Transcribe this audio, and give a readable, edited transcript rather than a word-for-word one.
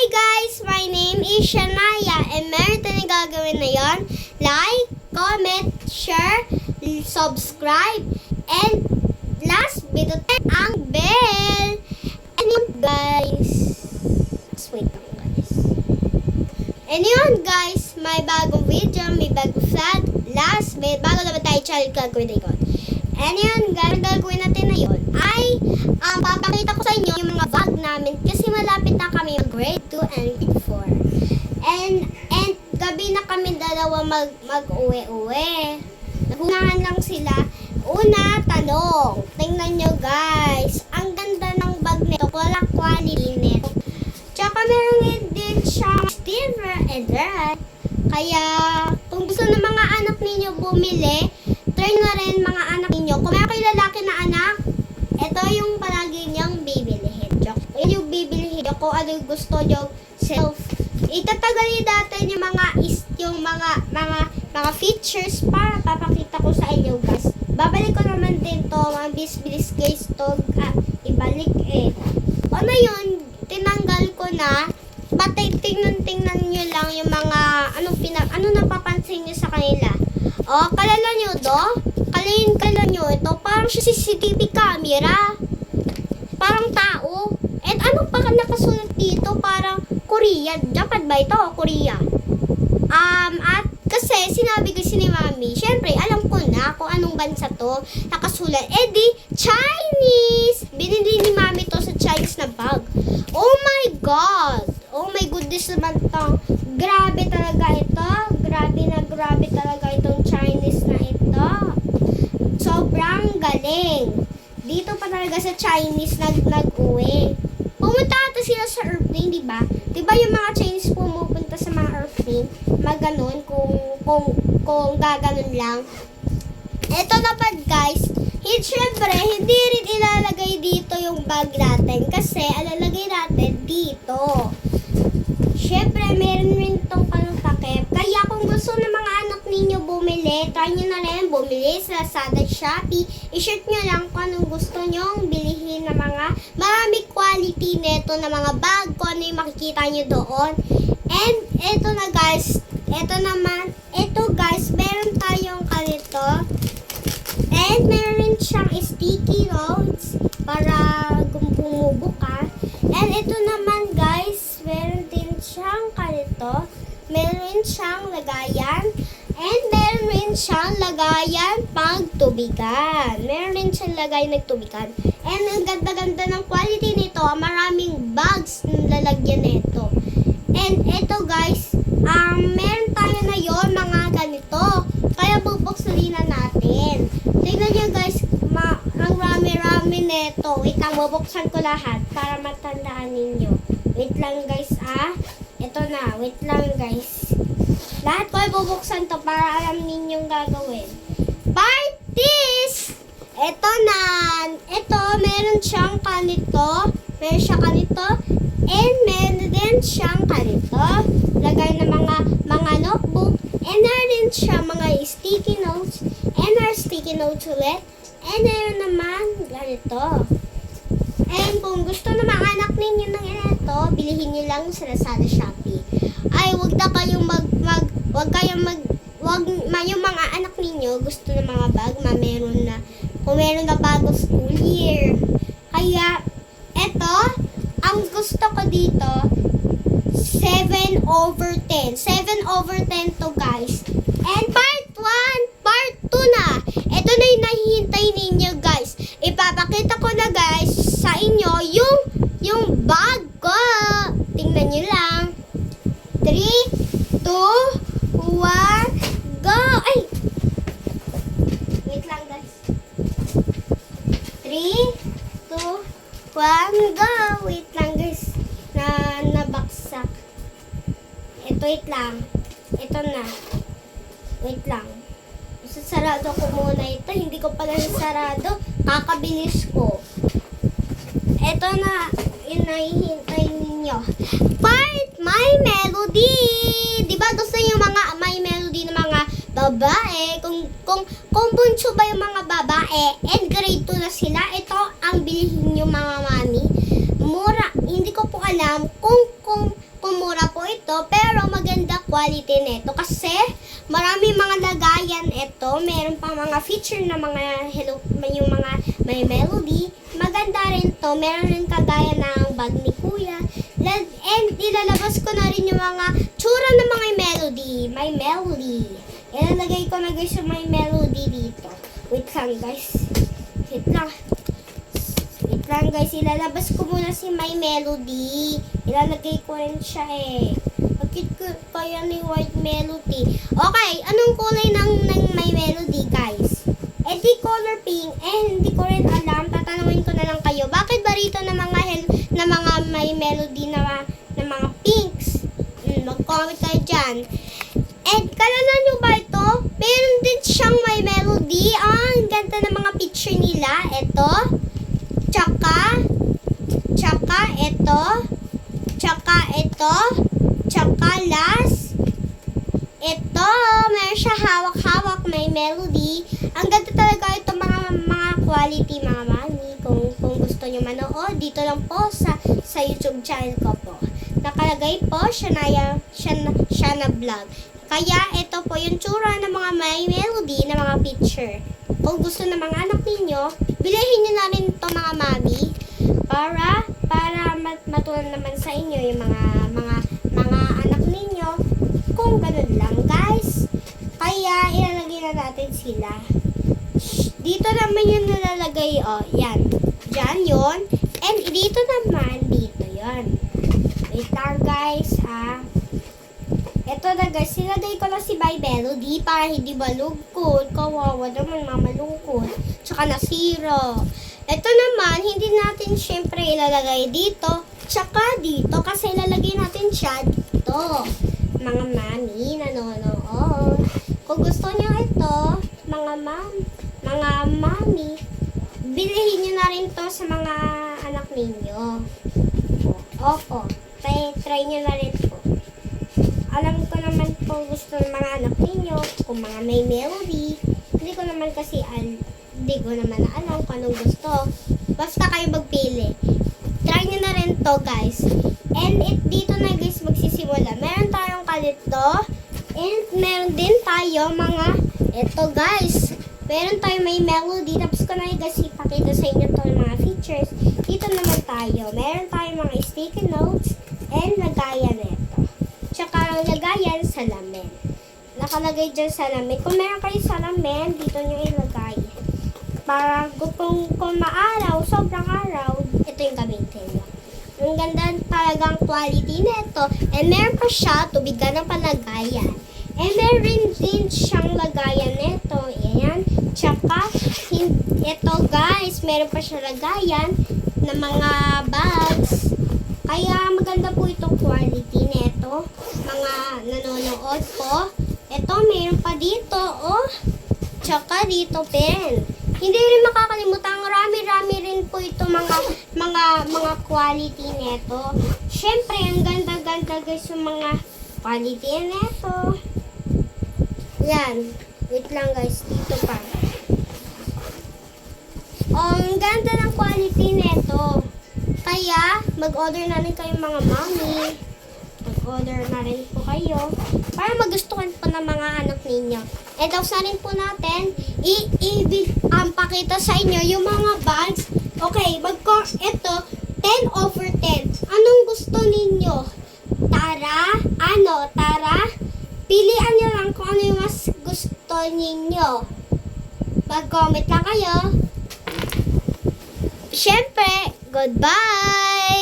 Hi guys! My name is Shania and meron tayong gagawin na yon. Like, comment, share, subscribe, and last video ang bell. And yun guys. Wait lang guys. And yun guys, may bagong video, may bagong vlog. Bago naman tayo channel gagawin na yun. And yun guys, gagawin natin na yun ay papakita ko sa inyo yung mga vlog namin kasi malapit na kami mag grade 2 and grade 4. And gabi na kami dalawa mag-uwi-uwi. Nagunahan lang sila. Una, tanong. Tingnan nyo guys. Ang ganda ng bag nito. Walang quality nito. Tsaka meron din siya silver and red. Kaya kung gusto ng mga anak ninyo bumili, try na rin mga anak ninyo. Kung may kayo lalaki na anak, ito yung palagi niyang bibilihin. Yan yung bibilihin nyo kung ano yung gusto nyo self. Itatagalin natin yung mga features para papakita ko sa inyo guys. Babalik ko naman din to, mga bilis guys to ibalik Ano yun, tinanggal ko na. Batay tingnan nyo lang yung mga ano napapansin nyo sa kanila. Kalala nyo kalala nyo ito, parang CCTV camera. Parang tao. And ano pa nakasulat dito? Parang Korea. Japan ba ito? Korea. At kasi sinabi kasi ni Mami, syempre alam ko na kung anong bansa to nakasulat. Di Chinese. Binili ni Mami to sa Chinese na bag. Oh my God. Oh my goodness naman to. Grabe talaga ito. Grabe talaga itong Chinese na ito. Sobrang galing. Dito pa talaga sa Chinese nag-uwi. Pumunta ata sila sa airplane, di ba? Di ba yung mga Chinese pumupunta sa mga airplane? Maganon kung gaganon lang. Ito na pa guys. Siyempre, hindi rin ilalagay dito yung bag natin kasi alalagay natin dito. Siyempre, meron rin itong takip. Kaya kung gusto ng mga anak ninyo bumili, try nyo na rin bumili sa Lazada, Shopee. I-shirt nyo lang kung anong gusto nyong bilihin na mga marami quality neto na mga bag, kung ano yung makikita nyo doon. And ito na guys, ito guys, meron tayong ganito. And meron rin siyang sticky notes para bumubuka. And ito naman guys, meron din siyang ganito. Meron rin siyang lagayan. And meron rin siyang lagayan pagtubigan. Meron rin siyang lagayan nagtubigan. And ang ganda-ganda ng quality nito. Maraming bags na lalagyan nito. And ito guys, meron tayo na yon mga ganito. Kaya bubuksan na natin. Tingnan nyo guys, ang rami-rami nito. Wait lang, bubuksan ko lahat para matandaan ninyo. Wait lang guys Ito na, wait lang guys. Lahat ko ay bubuksan to para alam ninyong gagawin. Parties! Ito na. Ito, meron siyang kanito. Meron siyang kanito. And meron din siyang kanito. Lagay na mga notebook. And meron din siyang mga sticky notes. And our sticky notes ulit. And meron naman ganito. And kung gusto na mga anak ninyo ng ito, bilihin nyo lang sa Lazada, Shopee. Ay, wag yung mga anak ninyo gusto ng mga bag, kung meron na bagong school year. Kaya, eto, ang gusto ko dito, 7/10. 7/10 to guys. And part 1, part 2 na. Ito na yung nahihintay ninyo guys. Ipapakita ko na guys sa inyo yung bag ko. Tingnan nyo lang. 3, 2, 1, go! Ay! Wait lang guys. 3, 2, 1, go! Wait lang guys. Nabaksak. Wait lang. Ito na. Wait lang. Sarado ko muna ito. Hindi ko pala sarado. Kakabilis ko. Ito na. Inahihintay ninyo. Part My Melody. Diba gusto yung mga My Melody ng mga babae? Kung bunso ba yung mga babae and grade 2 na sila, ito ang bilihin nyo mga mami. Mura. Hindi ko po alam kung kumura po ito, pero maganda quality nito kasi marami mga lagayan ito. Meron pa mga feature na mga hello, yung mga may melody. Maganda rin to. Meron rin kagaya ng bag ni Kuya. And ilalabas ko na rin yung mga tsura ng mga melody. May melody. Ilalagay ko na guys yung may melody dito. Wait lang guys. Wait lang. Wait lang guys. Ilalabas ko muna si my melody. Ilalagay ko rin siya eh. Bakit kaya ni white melody? Okay. Anong kulay ng my melody guys? Eh di color pink. Hindi ko rin alam. Tatanungin ko na lang kayo. Bakit ba rito na mga may melody na mga pinks? Mag-comment kayo dyan. And kalala nyo ba ito? Meron din siyang may melody. Ang ganda ng mga picture nila. Ito. Tsaka ito. Tsaka last. Ito. Meron siya hawak-hawak. May melody. Ang ganda talaga ito mga quality mga mami. Kung gusto nyo manood, dito lang po sa YouTube channel ko po. Nakalagay po Shana Vlog. Kaya ito po yung tsura ng mga may melody na mga picture. Kung gusto ng mga anak ninyo, bilhin nyo na rin ito mga mami para matunan naman sa inyo yung mga anak ninyo kung ganun lang guys. Kaya ilalagay na natin sila. Dito naman yung nalalagay yan. Diyan yun. And dito naman, dito yun. Wait lang guys Ito na guys, sinagay ko na si by melody para hindi malungkot. Kawawa naman mamalungkot. Tsaka nasiro. Ito naman, hindi natin syempre ilalagay dito. Tsaka dito kasi ilalagay natin siya dito. Mga mami nanonood. Kung gusto niyo ito, mga mami, bilhin niyo na rin to sa mga anak ninyo. Opo. Try niyo na rin po. Alam ko naman po gusto ng mga anak ninyo, kung mga may melody. Hindi ko naman alam kung anong gusto. Basta kayo magpili. Try nyo na rin to guys. And dito na guys magsisimula. Meron tayong kalito. And meron din tayo ito guys. Meron tayong may melody. Tapos ko na guys ipakita sa inyo to mga features. Dito naman tayo. Meron tayong mga sticky notes. And lagayan ito. Tsaka lagayan salamin. Nakalagay dyan salamin. Kung meron kayo salamin, dito nyo ilagay. Para kung maaraw, sobrang araw, ito yung gamitin nyo. Ang ganda talagang quality nito. And meron pa siya, tubigan ng palagayan. And meron din siyang lagayan nito. Ayan. Tsaka, ito guys, meron pa siya lagayan ng mga bags. Kaya maganda po itong quality nito. Mga nanonood po. Ito, mayroon pa dito, Tsaka dito, pen. Hindi rin makakalimutan, rami-rami rin po ito mga quality nito. Syempre, ang ganda-ganda guys yung mga quality nito. Yan. Wait lang guys, dito pa. Ang ganda ng quality nito. Kaya, mag-order na rin kayo mga mami. Mag-order na rin po kayo para magustuhan po ng mga anak ninyo. And tapos na rin po natin pakita sa inyo yung mga bags. Okay, ito 10 over 10. Anong gusto ninyo? Tara, pilian nyo lang kung ano yung mas gusto ninyo. Mag-comment lang kayo. Syempre, goodbye!